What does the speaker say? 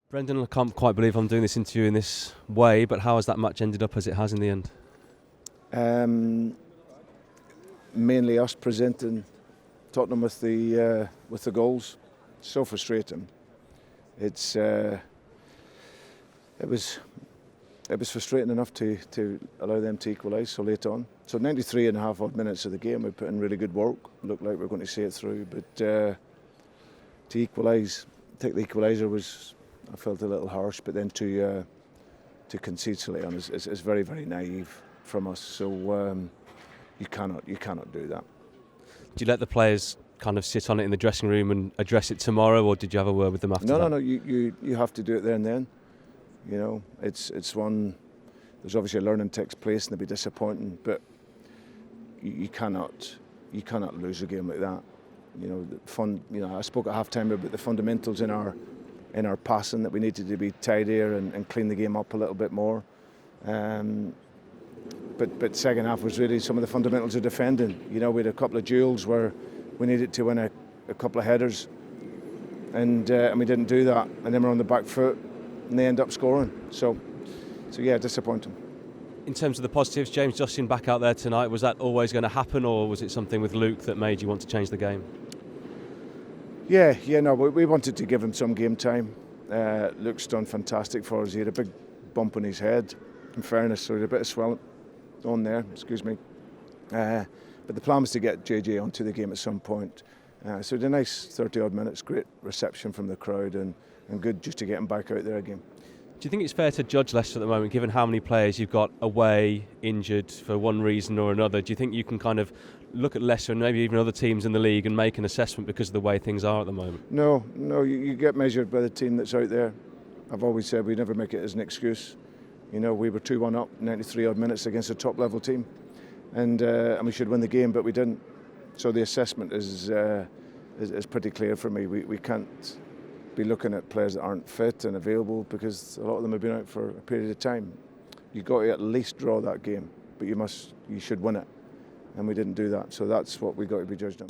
Brendan, I can't quite believe I'm doing this interview in this way, but how has that match ended up as it has in the end? Mainly us presenting Tottenham with the goals. So frustrating. It was frustrating enough to allow them to equalise so late on. So 93 and a half odd minutes of the game, we put in really good work. Looked like we were going to see it through, but to equalise, take the equaliser was, I felt a little harsh. But then to concede so late on is very, very naive from us. So you cannot do that. Do you let the players kind of sit on it in the dressing room and address it tomorrow, or did you have a word with them after that? No. You have to do it there and then. You know, it's one. There's obviously a learning takes place, and it'll be disappointing, but you cannot lose a game like that. You know, I spoke at half time about the fundamentals in our passing, that we needed to be tidier and clean the game up a little bit more. But second half was really some of the fundamentals of defending. You know, we had a couple of duels where we needed to win a couple of headers, and we didn't do that. And then we're on the back foot, and they end up scoring. So yeah, disappointing. In terms of the positives, James Justin back out there tonight, was that always going to happen, or was it something with Luke that made you want to change the game? Yeah, no, we wanted to give him some game time. Luke's done fantastic for us. He had a big bump on his head, in fairness, so he had a bit of swelling on there, excuse me. But the plan was to get JJ onto the game at some point. So it was a nice 30 odd minutes, great reception from the crowd, and good just to get him back out there again. Do you think it's fair to judge Leicester at the moment, given how many players you've got away, injured for one reason or another? Do you think you can kind of look at Leicester and maybe even other teams in the league and make an assessment because of the way things are at the moment? No, you get measured by the team that's out there. I've always said we never make it as an excuse. You know, we were 2-1 up, 93 odd minutes against a top level team, and we should win the game, but we didn't. So the assessment is pretty clear for me. We can't be looking at players that aren't fit and available, because a lot of them have been out for a period of time. You've got to at least draw that game, but you should win it, and we didn't do that. So that's what we got to be judged on.